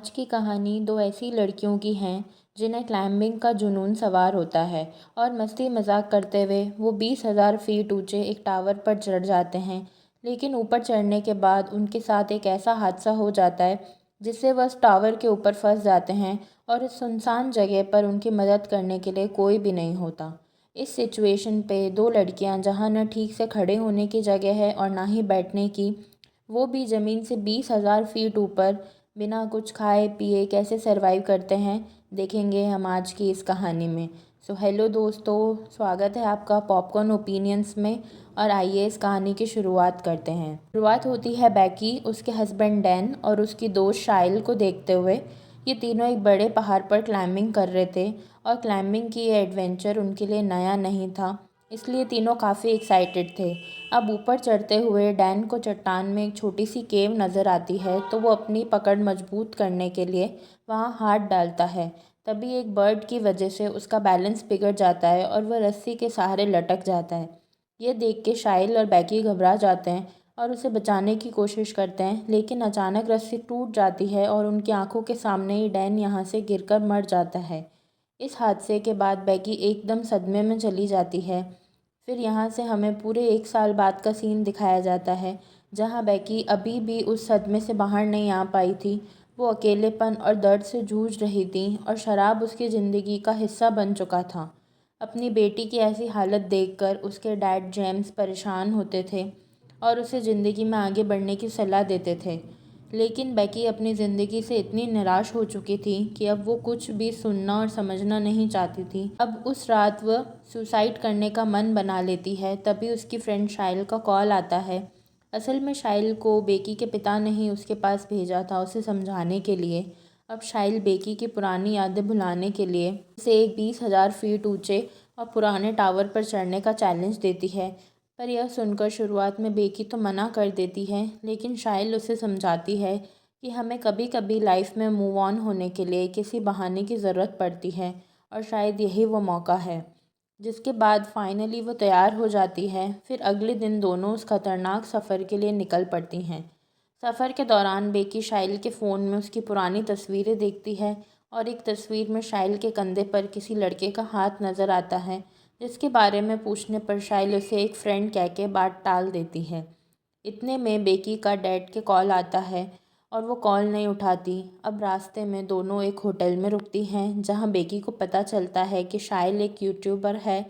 आज की कहानी दो ऐसी लड़कियों की हैं जिन्हें क्लाइंबिंग का जुनून सवार होता है और मस्ती मजाक करते हुए वो 20,000 फीट ऊंचे एक टावर पर चढ़ जाते हैं। लेकिन ऊपर चढ़ने के बाद उनके साथ एक ऐसा हादसा हो जाता है जिससे वह उस टावर के ऊपर फंस जाते हैं और इस सुनसान जगह पर उनकी मदद करने के लिए कोई भी नहीं होता। इस सिचुएशन पे दो लड़कियां जहां न ठीक से खड़े होने की जगह है और ना ही बैठने की, वो भी ज़मीन से 20,000 फीट ऊपर बिना कुछ खाए पिए कैसे सरवाइव करते हैं, देखेंगे हम आज की इस कहानी में। सो हेलो दोस्तों, स्वागत है आपका पॉपकॉर्न ओपिनियंस में। और आइए इस कहानी की शुरुआत करते हैं। शुरुआत होती है बैकी, उसके हस्बैंड डैन और उसकी दोस्त शाइल को देखते हुए। ये तीनों एक बड़े पहाड़ पर क्लाइंबिंग कर रहे थे और क्लाइंबिंग की ये एडवेंचर उनके लिए नया नहीं था, इसलिए तीनों काफ़ी एक्साइटेड थे। अब ऊपर चढ़ते हुए डैन को चट्टान में एक छोटी सी केव नज़र आती है, तो वो अपनी पकड़ मजबूत करने के लिए वहाँ हाथ डालता है। तभी एक बर्ड की वजह से उसका बैलेंस बिगड़ जाता है और वह रस्सी के सहारे लटक जाता है। ये देख के शाइल और बैकी घबरा जाते हैं और उसे बचाने की कोशिश करते हैं, लेकिन अचानक रस्सी टूट जाती है और उनकी आंखों के सामने ही डैन यहाँ से गिरकर मर जाता है। इस हादसे के बाद बैकी एकदम सदमे में चली जाती है। फिर यहाँ से हमें पूरे 1 साल बाद का सीन दिखाया जाता है, जहाँ बैकी अभी भी उस सदमे से बाहर नहीं आ पाई थी। वो अकेलेपन और दर्द से जूझ रही थी और शराब उसकी ज़िंदगी का हिस्सा बन चुका था। अपनी बेटी की ऐसी हालत देखकर उसके डैड जेम्स परेशान होते थे और उसे ज़िंदगी में आगे बढ़ने की सलाह देते थे। लेकिन बैकी अपनी ज़िंदगी से इतनी निराश हो चुकी थी कि अब वो कुछ भी सुनना और समझना नहीं चाहती थी। अब उस रात वह सुसाइड करने का मन बना लेती है। तभी उसकी फ्रेंड शाइल का कॉल आता है। असल में शाइल को बेकी के पिता ने ही उसके पास भेजा था उसे समझाने के लिए। अब शाइल बेकी की पुरानी यादें भुलाने के लिए उसे एक 20,000 फीट ऊंचे और पुराने टावर पर चढ़ने का चैलेंज देती है। पर यह सुनकर शुरुआत में बेकी तो मना कर देती है, लेकिन शाइल उसे समझाती है कि हमें कभी कभी लाइफ में मूव ऑन होने के लिए किसी बहाने की ज़रूरत पड़ती है और शायद यही वो मौका है। जिसके बाद फाइनली वो तैयार हो जाती है। फिर अगले दिन दोनों उस खतरनाक सफ़र के लिए निकल पड़ती हैं। सफ़र के दौरान बेकी शाइल के फ़ोन में उसकी पुरानी तस्वीरें देखती है और एक तस्वीर में शाइल के कंधे पर किसी लड़के का हाथ नज़र आता है, जिसके बारे में पूछने पर शाइल उसे एक फ्रेंड कह के बात टाल देती है। इतने में बेकी का डैड के कॉल आता है और वो कॉल नहीं उठाती। अब रास्ते में दोनों एक होटल में रुकती हैं, जहाँ बेकी को पता चलता है कि शाइल एक यूट्यूबर है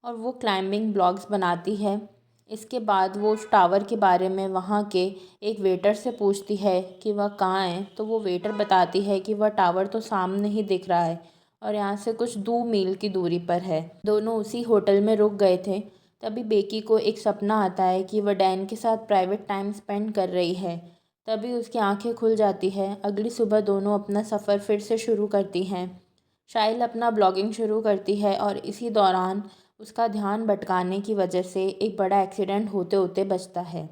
और वो क्लाइंबिंग ब्लॉग्स बनाती है। इसके बाद वो उस टावर के बारे में वहाँ के एक वेटर से पूछती है कि वह कहाँ है, तो वो वेटर बताती है कि वह टावर तो सामने ही दिख रहा है और यहाँ से कुछ 2 मील की दूरी पर है। दोनों उसी होटल में रुक गए थे। तभी बेकी को एक सपना आता है कि वह डैन के साथ प्राइवेट टाइम स्पेंड कर रही है। तभी उसकी आंखें खुल जाती है। अगली सुबह दोनों अपना सफ़र फिर से शुरू करती हैं। शाइल अपना ब्लॉगिंग शुरू करती है और इसी दौरान उसका ध्यान भटकाने की वजह से एक बड़ा एक्सीडेंट होते होते बचता है।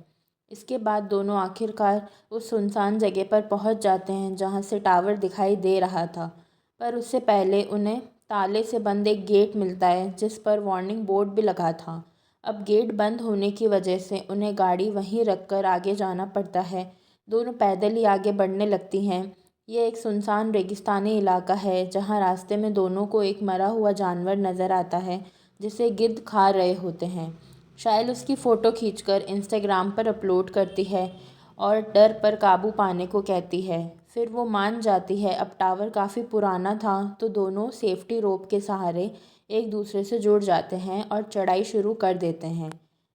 इसके बाद दोनों आखिरकार उस सुनसान जगह पर पहुंच जाते हैं जहां से टावर दिखाई दे रहा था। पर उससे पहले उन्हें ताले से बंद एक गेट मिलता है, जिस पर वार्निंग बोर्ड भी लगा था। अब गेट बंद होने की वजह से उन्हें गाड़ी वहीं रखकर आगे जाना पड़ता है। दोनों पैदल ही आगे बढ़ने लगती हैं। ये एक सुनसान रेगिस्तानी इलाका है, जहाँ रास्ते में दोनों को एक मरा हुआ जानवर नज़र आता है, जिसे गिद्ध खा रहे होते हैं। शायद उसकी फ़ोटो खींचकर इंस्टाग्राम पर अपलोड करती है और डर पर काबू पाने को कहती है। फिर वो मान जाती है। अब टावर काफ़ी पुराना था, तो दोनों सेफ्टी रोप के सहारे एक दूसरे से जुड़ जाते हैं और चढ़ाई शुरू कर देते हैं।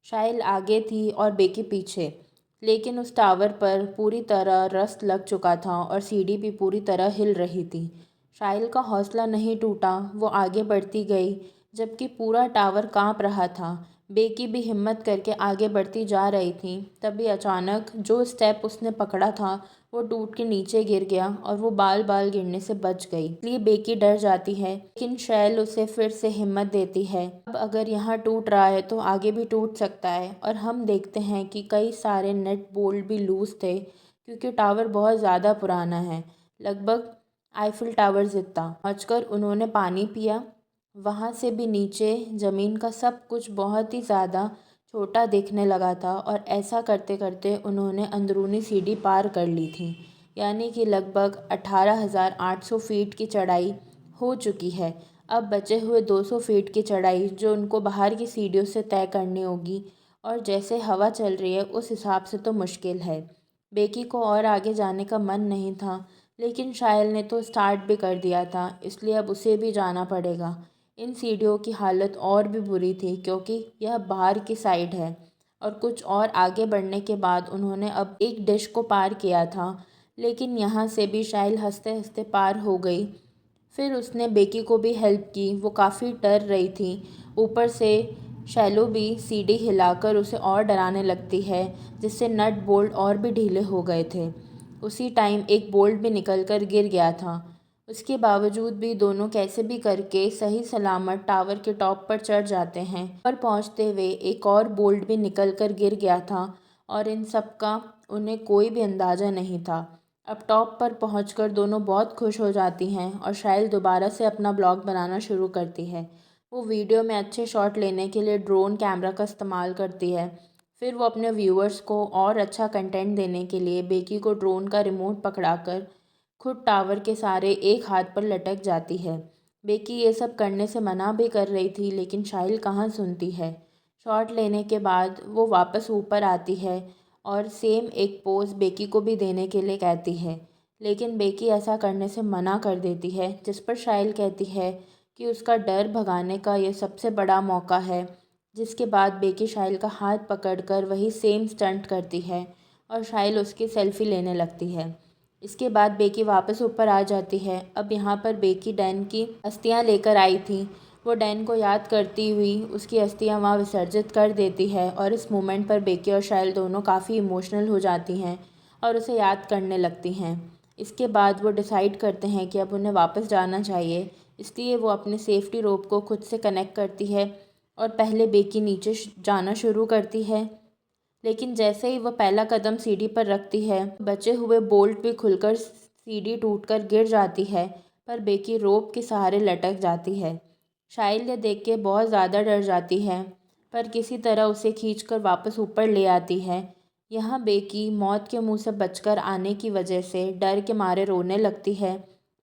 शाइल आगे थी और बेकी पीछे, लेकिन उस टावर पर पूरी तरह रस्ट लग चुका था और सीढ़ी भी पूरी तरह हिल रही थी। शाइल का हौसला नहीं टूटा, वो आगे बढ़ती गई जबकि पूरा टावर कांप रहा था। बेकी भी हिम्मत करके आगे बढ़ती जा रही थी। तभी अचानक जो स्टेप उसने पकड़ा था वो टूट के नीचे गिर गया और वो बाल बाल गिरने से बच गई। इसलिए बेकी डर जाती है, लेकिन शैल उसे फिर से हिम्मत देती है। अब अगर यहाँ टूट रहा है तो आगे भी टूट सकता है। और हम देखते हैं कि कई सारे नेट बोल्ट भी लूज थे, क्योंकि टावर बहुत ज़्यादा पुराना है, लगभग आईफिल टावर जितना। पहुँचकर उन्होंने पानी पिया। वहाँ से भी नीचे ज़मीन का सब कुछ बहुत ही ज़्यादा छोटा दिखने लगा था और ऐसा करते करते उन्होंने अंदरूनी सीढ़ी पार कर ली थी। यानी कि लगभग 18,800 फीट की चढ़ाई हो चुकी है। अब बचे हुए 200 फीट की चढ़ाई जो उनको बाहर की सीढ़ियों से तय करनी होगी, और जैसे हवा चल रही है उस हिसाब से तो मुश्किल है। बेकी को और आगे जाने का मन नहीं था, लेकिन शायल ने तो स्टार्ट भी कर दिया था, इसलिए अब उसे भी जाना पड़ेगा। इन सीढ़ियों की हालत और भी बुरी थी क्योंकि यह बाहर की साइड है, और कुछ और आगे बढ़ने के बाद उन्होंने अब एक डिश को पार किया था, लेकिन यहाँ से भी शायल हंसते हंसते पार हो गई। फिर उसने बेकी को भी हेल्प की, वो काफ़ी डर रही थी। ऊपर से शैलो भी सीढ़ी हिलाकर उसे और डराने लगती है, जिससे नट बोल्ट और भी ढीले हो गए थे। उसी टाइम एक बोल्ट भी निकलकर गिर गया था। उसके बावजूद भी दोनों कैसे भी करके सही सलामत टावर के टॉप पर चढ़ जाते हैं। पर पहुंचते हुए एक और बोल्ट भी निकलकर गिर गया था, और इन सब का उन्हें कोई भी अंदाज़ा नहीं था। अब टॉप पर पहुंचकर दोनों बहुत खुश हो जाती हैं और शायल दोबारा से अपना ब्लॉग बनाना शुरू करती है। वो वीडियो में अच्छे शॉट लेने के लिए ड्रोन कैमरा का इस्तेमाल करती है। फिर वो अपने व्यूअर्स को और अच्छा कंटेंट देने के लिए बेकी को ड्रोन का रिमोट पकड़ाकर खुद टावर के सहारे एक हाथ पर लटक जाती है। बेकी ये सब करने से मना भी कर रही थी, लेकिन शाहिल कहाँ सुनती है। शॉट लेने के बाद वो वापस ऊपर आती है और सेम एक पोज बेकी को भी देने के लिए कहती है, लेकिन बेकी ऐसा करने से मना कर देती है, जिस पर शाहिल कहती है कि उसका डर भगाने का ये सबसे बड़ा मौका है। जिसके बाद बेकी शाहिल का हाथ पकड़कर वही सेम स्टंट करती है और शाहिल उसकी सेल्फ़ी लेने लगती है। इसके बाद बेकी वापस ऊपर आ जाती है। अब यहाँ पर बेकी डैन की अस्थियाँ लेकर आई थी। वो डैन को याद करती हुई उसकी अस्थियाँ वहाँ विसर्जित कर देती है, और इस मोमेंट पर बेकी और शायल दोनों काफ़ी इमोशनल हो जाती हैं और उसे याद करने लगती हैं। इसके बाद वो डिसाइड करते हैं कि अब उन्हें वापस जाना चाहिए, इसलिए वो अपने सेफ्टी रोप को खुद से कनेक्ट करती है और पहले बेकी नीचे जाना शुरू करती है। लेकिन जैसे ही वह पहला कदम सीढ़ी पर रखती है, बचे हुए बोल्ट भी खुलकर सीढ़ी टूटकर गिर जाती है, पर बेकी रोप के सहारे लटक जाती है। शाइल ये देख के बहुत ज़्यादा डर जाती है, पर किसी तरह उसे खींचकर वापस ऊपर ले आती है। यहाँ बेकी मौत के मुंह से बचकर आने की वजह से डर के मारे रोने लगती है,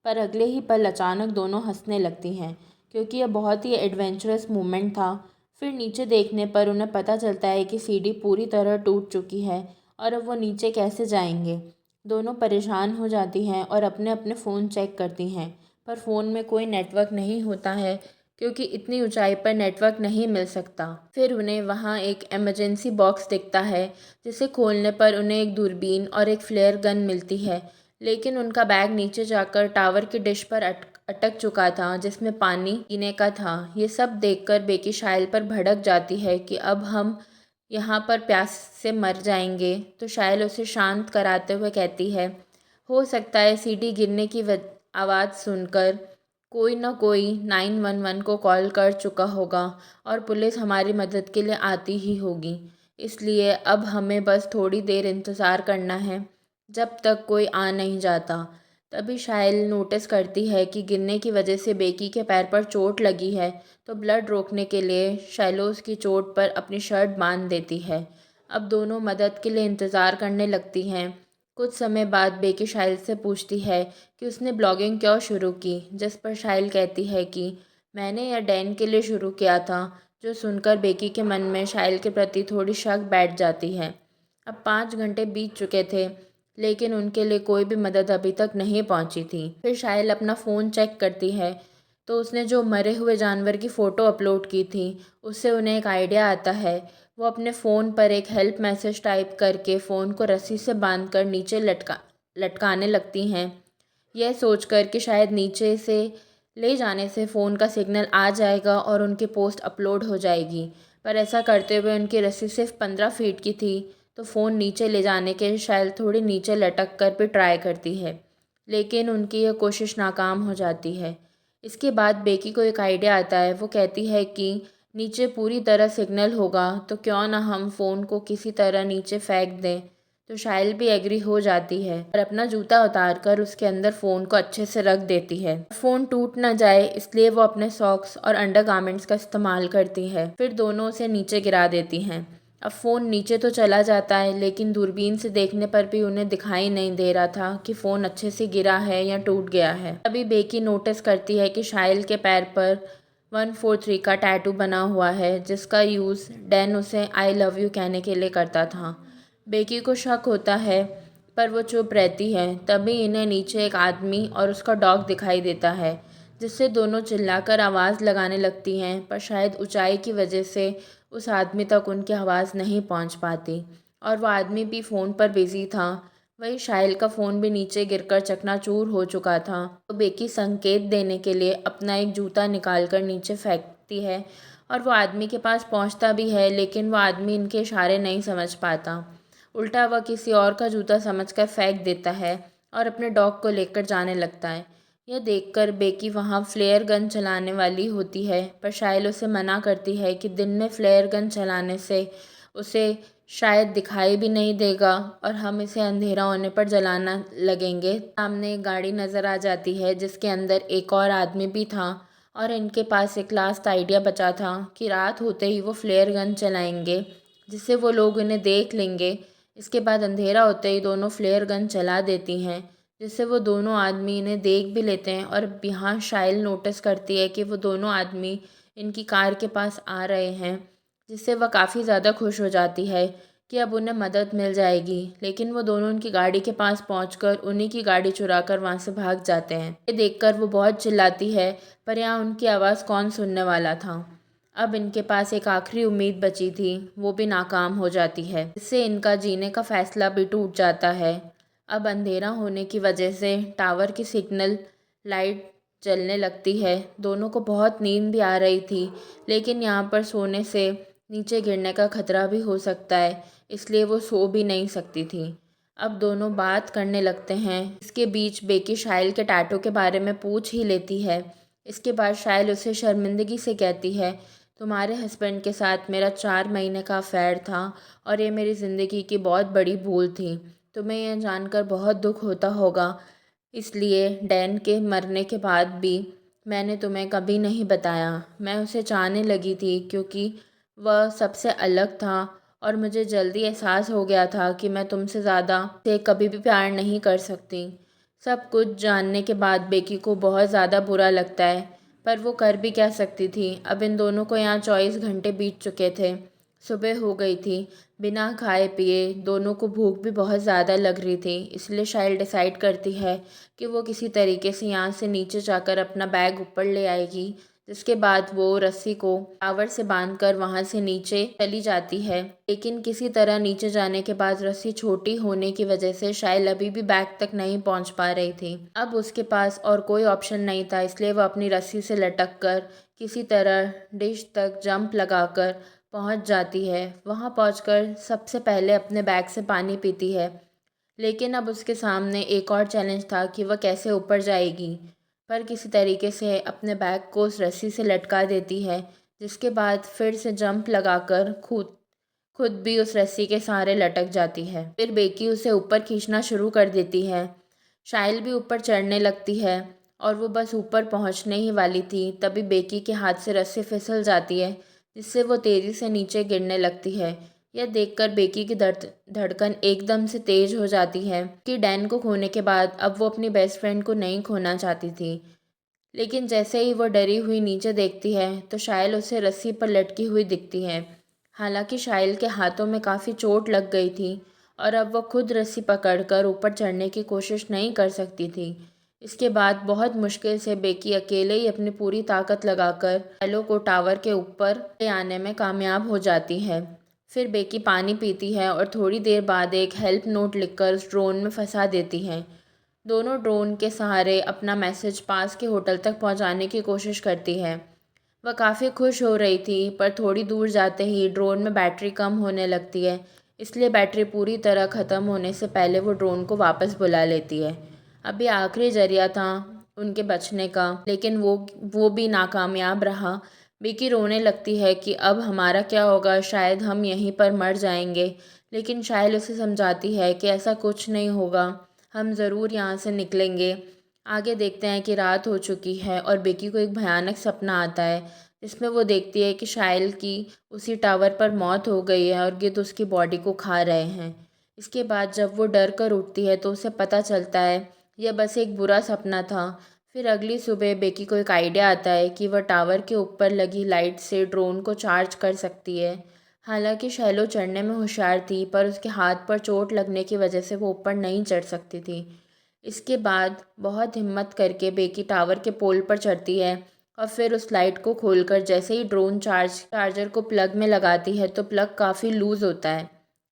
पर अगले ही पल अचानक दोनों हंसने लगती हैं, क्योंकि यह बहुत ही एडवेंचरस मोमेंट था। फिर नीचे देखने पर उन्हें पता चलता है कि सीढ़ी पूरी तरह टूट चुकी है, और अब वो नीचे कैसे जाएंगे। दोनों परेशान हो जाती हैं और अपने अपने फ़ोन चेक करती हैं, पर फ़ोन में कोई नेटवर्क नहीं होता है, क्योंकि इतनी ऊंचाई पर नेटवर्क नहीं मिल सकता। फिर उन्हें वहाँ एक इमरजेंसी बॉक्स दिखता है, जिसे खोलने पर उन्हें एक दूरबीन और एक फ्लेयर गन मिलती है, लेकिन उनका बैग नीचे जाकर टावर की डिश पर अटक चुका था, जिसमें पानी पीने का था। ये सब देखकर बेकी शायल पर भड़क जाती है कि अब हम यहाँ पर प्यास से मर जाएंगे। तो शायल उसे शांत कराते हुए कहती है, हो सकता है सीढ़ी गिरने की आवाज़ सुनकर कोई न कोई 911 को कॉल कर चुका होगा, और पुलिस हमारी मदद के लिए आती ही होगी। इसलिए अब हमें बस थोड़ी देर इंतज़ार करना है, जब तक कोई आ नहीं जाता। तभी शायल नोटिस करती है कि गिरने की वजह से बेकी के पैर पर चोट लगी है, तो ब्लड रोकने के लिए शैलो उसकी चोट पर अपनी शर्ट बांध देती है। अब दोनों मदद के लिए इंतज़ार करने लगती हैं। कुछ समय बाद बेकी शायल से पूछती है कि उसने ब्लॉगिंग क्यों शुरू की, जिस पर शायल कहती है कि मैंने यह डैन के लिए शुरू किया था, जो सुनकर बेकी के मन में शायल के प्रति थोड़ी शक बैठ जाती है। अब 5 घंटे बीत चुके थे, लेकिन उनके लिए कोई भी मदद अभी तक नहीं पहुंची थी। फिर शायल अपना फ़ोन चेक करती है, तो उसने जो मरे हुए जानवर की फ़ोटो अपलोड की थी, उससे उन्हें एक आइडिया आता है। वो अपने फ़ोन पर एक हेल्प मैसेज टाइप करके फ़ोन को रस्सी से बांधकर नीचे लटकाने लगती हैं, यह सोचकर कि शायद नीचे से ले जाने से फ़ोन का सिग्नल आ जाएगा और उनकी पोस्ट अपलोड हो जाएगी। पर ऐसा करते हुए उनकी रस्सी सिर्फ 15 फीट की थी, तो फ़ोन नीचे ले जाने के शायद थोड़ी नीचे लटक कर भी ट्राई करती है, लेकिन उनकी यह कोशिश नाकाम हो जाती है। इसके बाद बेकी को एक आइडिया आता है। वो कहती है कि नीचे पूरी तरह सिग्नल होगा, तो क्यों ना हम फ़ोन को किसी तरह नीचे फेंक दें। तो शायल भी एग्री हो जाती है और अपना जूता उतार कर उसके अंदर फ़ोन को अच्छे से रख देती है। फ़ोन टूट ना जाए इसलिए वो अपने सॉक्स और अंडरगारमेंट्स का इस्तेमाल करती है। फिर दोनों उसे नीचे गिरा देती हैं। अब फ़ोन नीचे तो चला जाता है, लेकिन दूरबीन से देखने पर भी उन्हें दिखाई नहीं दे रहा था कि फ़ोन अच्छे से गिरा है या टूट गया है। तभी बेकी नोटिस करती है कि शाइल के पैर पर 143 का टैटू बना हुआ है, जिसका यूज़ डैन उसे आई लव यू कहने के लिए करता था। बेकी को शक होता है, पर वो चुप रहती है। तभी इन्हें नीचे एक आदमी और उसका डॉग दिखाई देता है, जिससे दोनों चिल्लाकर आवाज़ लगाने लगती हैं, पर शायद ऊंचाई की वजह से उस आदमी तक उनकी आवाज़ नहीं पहुंच पाती, और वो आदमी भी फ़ोन पर बिज़ी था। वहीं शाइल का फ़ोन भी नीचे गिरकर चकनाचूर हो चुका था। तो बेकी संकेत देने के लिए अपना एक जूता निकालकर नीचे फेंकती है, और वो आदमी के पास पहुंचता भी है, लेकिन वो आदमी इनके इशारे नहीं समझ पाता। उल्टा वह किसी और का जूता समझकर फेंक देता है और अपने डॉग को लेकर जाने लगता है। यह देखकर बेकी वहाँ फ्लेयर गन चलाने वाली होती है, पर शाइल उसे मना करती है कि दिन में फ्लेयर गन चलाने से उसे शायद दिखाई भी नहीं देगा और हम इसे अंधेरा होने पर जलाना लगेंगे। सामने एक गाड़ी नज़र आ जाती है, जिसके अंदर एक और आदमी भी था, और इनके पास एक लास्ट आइडिया बचा था कि रात होते ही वो फ्लेयर गन चलाएंगे, जिससे वो लोग इन्हें देख लेंगे। इसके बाद अंधेरा होते ही दोनों फ्लेयर गन चला देती हैं, जिससे वो दोनों आदमी इन्हें देख भी लेते हैं। और यहाँ शाइल नोटिस करती है कि वो दोनों आदमी इनकी कार के पास आ रहे हैं, जिससे वह काफ़ी ज़्यादा खुश हो जाती है कि अब उन्हें मदद मिल जाएगी। लेकिन वो दोनों उनकी गाड़ी के पास पहुंचकर उन्हीं की गाड़ी चुराकर वहाँ से भाग जाते हैं। ये देखकर वो बहुत चिल्लाती है, पर यहाँ उनकी आवाज़ कौन सुनने वाला था। अब इनके पास एक आखिरी उम्मीद बची थी, वो भी नाकाम हो जाती है, इससे इनका जीने का फैसला भी टूट जाता है। अब अंधेरा होने की वजह से टावर की सिग्नल लाइट जलने लगती है। दोनों को बहुत नींद भी आ रही थी, लेकिन यहाँ पर सोने से नीचे गिरने का खतरा भी हो सकता है, इसलिए वो सो भी नहीं सकती थी। अब दोनों बात करने लगते हैं। इसके बीच बेकी शाइल के टैटू के बारे में पूछ ही लेती है। इसके बाद शाइल उसे शर्मिंदगी से कहती है, तुम्हारे हस्बैंड के साथ मेरा 4 महीने का अफेयर था और ये मेरी ज़िंदगी की बहुत बड़ी भूल थी। तुम्हें यह जानकर बहुत दुख होता होगा, इसलिए डैन के मरने के बाद भी मैंने तुम्हें कभी नहीं बताया। मैं उसे चाहने लगी थी क्योंकि वह सबसे अलग था, और मुझे जल्दी एहसास हो गया था कि मैं तुमसे ज़्यादा से कभी भी प्यार नहीं कर सकती। सब कुछ जानने के बाद बेकी को बहुत ज़्यादा बुरा लगता है, पर वो कर भी क्या सकती थी। अब इन दोनों को यहाँ 24 घंटे बीत चुके थे। सुबह हो गई थी। बिना खाए पिए दोनों को भूख भी बहुत ज़्यादा लग रही थी, इसलिए शाइल डिसाइड करती है कि वो किसी तरीके से यहाँ से नीचे जाकर अपना बैग ऊपर ले आएगी। जिसके बाद वो रस्सी को टावर से बांधकर वहाँ से नीचे चली जाती है, लेकिन किसी तरह नीचे जाने के बाद रस्सी छोटी होने की वजह से शाइल अभी भी बैग तक नहीं पहुँच पा रही थी। अब उसके पास और कोई ऑप्शन नहीं था, इसलिए वह अपनी रस्सी से लटक कर किसी तरह डिश तक जंप लगाकर पहुंच जाती है। वहां पहुंचकर सबसे पहले अपने बैग से पानी पीती है, लेकिन अब उसके सामने एक और चैलेंज था कि वह कैसे ऊपर जाएगी। पर किसी तरीके से अपने बैग को उस रस्सी से लटका देती है, जिसके बाद फिर से जंप लगाकर खुद खुद भी उस रस्सी के सहारे लटक जाती है। फिर बेकी उसे ऊपर खींचना शुरू कर देती है। शाइल भी ऊपर चढ़ने लगती है, और वो बस ऊपर पहुंचने ही वाली थी, तभी बेकी के हाथ से रस्सी फिसल जाती है, जिससे वो तेज़ी से नीचे गिरने लगती है। यह देखकर बेकी की धड़कन एकदम से तेज हो जाती है कि डैन को खोने के बाद अब वो अपनी बेस्ट फ्रेंड को नहीं खोना चाहती थी। लेकिन जैसे ही वो डरी हुई नीचे देखती है, तो शाइल उसे रस्सी पर लटकी हुई दिखती है। हालांकि शाइल के हाथों में काफ़ी चोट लग गई थी, और अब वह खुद रस्सी पकड़कर ऊपर चढ़ने की कोशिश नहीं कर सकती थी। इसके बाद बहुत मुश्किल से बेकी अकेले ही अपनी पूरी ताकत लगाकर एलो को टावर के ऊपर ले आने में कामयाब हो जाती है। फिर बेकी पानी पीती है और थोड़ी देर बाद एक हेल्प नोट लिखकर उस ड्रोन में फंसा देती है। दोनों ड्रोन के सहारे अपना मैसेज पास के होटल तक पहुंचाने की कोशिश करती है। वह काफ़ी खुश हो रही थी, पर थोड़ी दूर जाते ही ड्रोन में बैटरी कम होने लगती है, इसलिए बैटरी पूरी तरह ख़त्म होने से पहले वो ड्रोन को वापस बुला लेती है। अभी आखिरी जरिया था उनके बचने का, लेकिन वो भी नाकामयाब रहा। विकी रोने लगती है कि अब हमारा क्या होगा, शायद हम यहीं पर मर जाएंगे। लेकिन शाइल उसे समझाती है कि ऐसा कुछ नहीं होगा, हम ज़रूर यहाँ से निकलेंगे। आगे देखते हैं कि रात हो चुकी है और बेकी को एक भयानक सपना आता है, जिसमें वो देखती है कि शाइल की उसी टावर पर मौत हो गई है और गिद्ध उसकी बॉडी को खा रहे हैं। इसके बाद जब वो डर कर उठती है तो उसे पता चलता है यह बस एक बुरा सपना था। फिर अगली सुबह बेकी को एक आइडिया आता है कि वह टावर के ऊपर लगी लाइट से ड्रोन को चार्ज कर सकती है। हालांकि शैलो चढ़ने में होशियार थी, पर उसके हाथ पर चोट लगने की वजह से वो ऊपर नहीं चढ़ सकती थी। इसके बाद बहुत हिम्मत करके बेकी टावर के पोल पर चढ़ती है और फिर उस लाइट को खोलकर जैसे ही ड्रोन चार्जर को प्लग में लगाती है तो प्लग काफ़ी लूज़ होता है।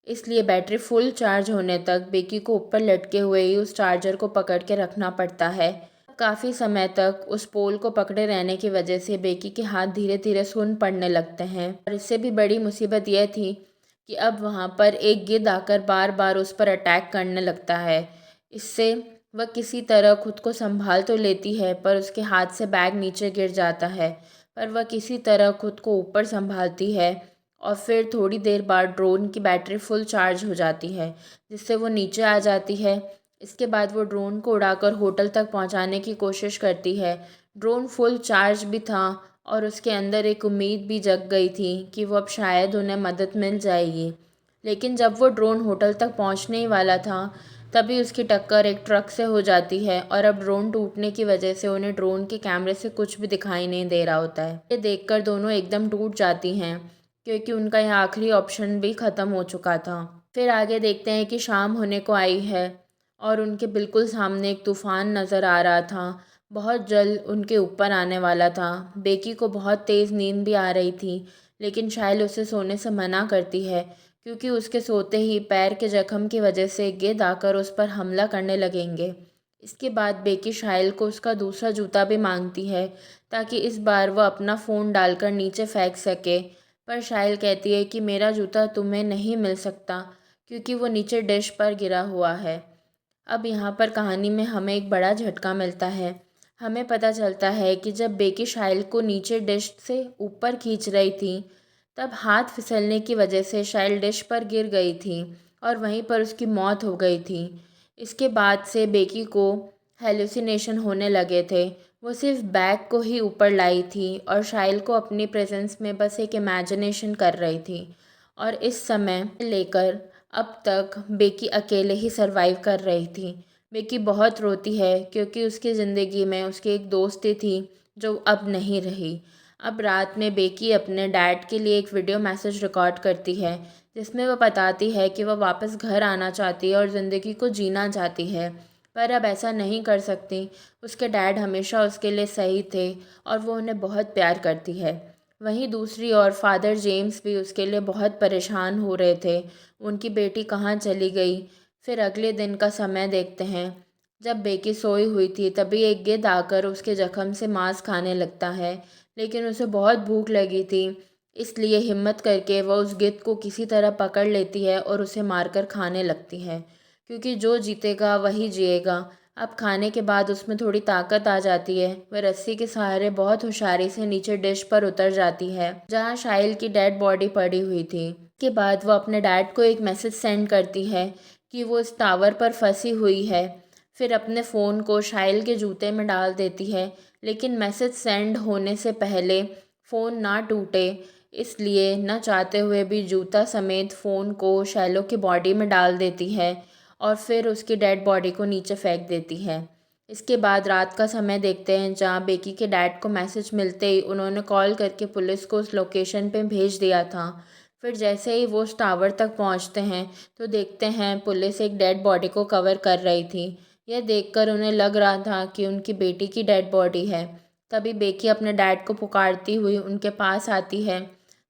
इसलिए बैटरी फुल चार्ज होने तक बेकी को ऊपर लटके हुए ही उस चार्जर को पकड़ के रखना पड़ता है। काफ़ी समय तक उस पोल को पकड़े रहने की वजह से बेकी के हाथ धीरे धीरे सुन्न पड़ने लगते हैं। और इससे भी बड़ी मुसीबत यह थी कि अब वहाँ पर एक गिद्ध आकर बार बार उस पर अटैक करने लगता है। इससे वह किसी तरह खुद को संभाल तो लेती है, पर उसके हाथ से बैग नीचे गिर जाता है। पर वह किसी तरह खुद को ऊपर संभालती है और फिर थोड़ी देर बाद ड्रोन की बैटरी फुल चार्ज हो जाती है, जिससे वो नीचे आ जाती है। इसके बाद वो ड्रोन को उड़ाकर होटल तक पहुंचाने की कोशिश करती है। ड्रोन फुल चार्ज भी था और उसके अंदर एक उम्मीद भी जग गई थी कि वो अब शायद उन्हें मदद मिल जाएगी। लेकिन जब वो ड्रोन होटल तक पहुंचने ही वाला था, तभी उसकी टक्कर एक ट्रक से हो जाती है और अब ड्रोन टूटने की वजह से उन्हें ड्रोन के कैमरे से कुछ भी दिखाई नहीं दे रहा होता है। ये देखकर दोनों एकदम टूट जाती हैं, क्योंकि उनका यह आखिरी ऑप्शन भी ख़त्म हो चुका था। फिर आगे देखते हैं कि शाम होने को आई है और उनके बिल्कुल सामने एक तूफ़ान नज़र आ रहा था। बहुत जल्द उनके ऊपर आने वाला था। बेकी को बहुत तेज़ नींद भी आ रही थी, लेकिन शाइल उसे सोने से मना करती है, क्योंकि उसके सोते ही पैर के जख्म की वजह से गिद्ध आकर उस पर हमला करने लगेंगे। इसके बाद बेकी शाइल को उसका दूसरा जूता भी मांगती है, ताकि इस बार वह अपना फ़ोन डालकर नीचे फेंक सके। पर शाइल कहती है कि मेरा जूता तुम्हें नहीं मिल सकता, क्योंकि वो नीचे डिश पर गिरा हुआ है। अब यहाँ पर कहानी में हमें एक बड़ा झटका मिलता है। हमें पता चलता है कि जब बेकी शाइल को नीचे डिश से ऊपर खींच रही थी, तब हाथ फिसलने की वजह से शाइल डिश पर गिर गई थी और वहीं पर उसकी मौत हो गई थी। इसके बाद से बेकी को हेलुसिनेशन होने लगे थे। वो सिर्फ बैग को ही ऊपर लाई थी और शाइल को अपनी प्रेजेंस में बस एक इमेजिनेशन कर रही थी। और इस समय लेकर अब तक बेकी अकेले ही सरवाइव कर रही थी। बेकी बहुत रोती है, क्योंकि उसकी ज़िंदगी में उसकी एक दोस्ती थी जो अब नहीं रही। अब रात में बेकी अपने डैड के लिए एक वीडियो मैसेज रिकॉर्ड करती है, जिसमें वह बताती है कि वह वापस घर आना चाहती है और ज़िंदगी को जीना चाहती है, पर अब ऐसा नहीं कर सकती। उसके डैड हमेशा उसके लिए सही थे और वो उन्हें बहुत प्यार करती है। वहीं दूसरी ओर फादर जेम्स भी उसके लिए बहुत परेशान हो रहे थे। उनकी बेटी कहाँ चली गई। फिर अगले दिन का समय देखते हैं। जब बेकी सोई हुई थी, तभी एक गिद्ध आकर उसके जख्म से मांस खाने लगता है, लेकिन उसे बहुत भूख लगी थी। इसलिए हिम्मत करके वह उस गिद्ध को किसी तरह पकड़ लेती है और उसे मारकर खाने लगती है, क्योंकि जो जीतेगा वही जिएगा। अब खाने के बाद उसमें थोड़ी ताकत आ जाती है। वह रस्सी के सहारे बहुत होशियारी से नीचे डिश पर उतर जाती है, जहाँ शाइल की डेड बॉडी पड़ी हुई थी। के बाद वह अपने डैड को एक मैसेज सेंड करती है कि वो इस टावर पर फंसी हुई है। फिर अपने फ़ोन को शाइल के जूते में डाल देती है, लेकिन मैसेज सेंड होने से पहले फ़ोन ना टूटे, इसलिए न चाहते हुए भी जूता समेत फ़ोन को शैलो की बॉडी में डाल देती है और फिर उसकी डेड बॉडी को नीचे फेंक देती है। इसके बाद रात का समय देखते हैं, जहाँ बेकी के डैड को मैसेज मिलते ही उन्होंने कॉल करके पुलिस को उस लोकेशन पे भेज दिया था। फिर जैसे ही वो उस टावर तक पहुंचते हैं, तो देखते हैं पुलिस एक डेड बॉडी को कवर कर रही थी। यह देखकर उन्हें लग रहा था कि उनकी बेटी की डेड बॉडी है। तभी बेकी अपने डैड को पुकारती हुई उनके पास आती है,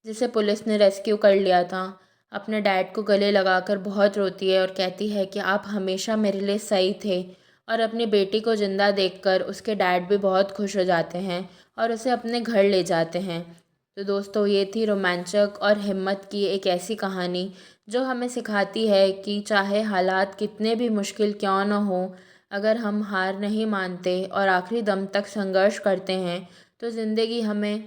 जिसे पुलिस ने रेस्क्यू कर लिया था। अपने डैड को गले लगाकर बहुत रोती है और कहती है कि आप हमेशा मेरे लिए सही थे। और अपनी बेटी को ज़िंदा देखकर उसके डैड भी बहुत खुश हो जाते हैं और उसे अपने घर ले जाते हैं। तो दोस्तों, ये थी रोमांचक और हिम्मत की एक ऐसी कहानी जो हमें सिखाती है कि चाहे हालात कितने भी मुश्किल क्यों न हो, अगर हम हार नहीं मानते और आखिरी दम तक संघर्ष करते हैं, तो ज़िंदगी हमें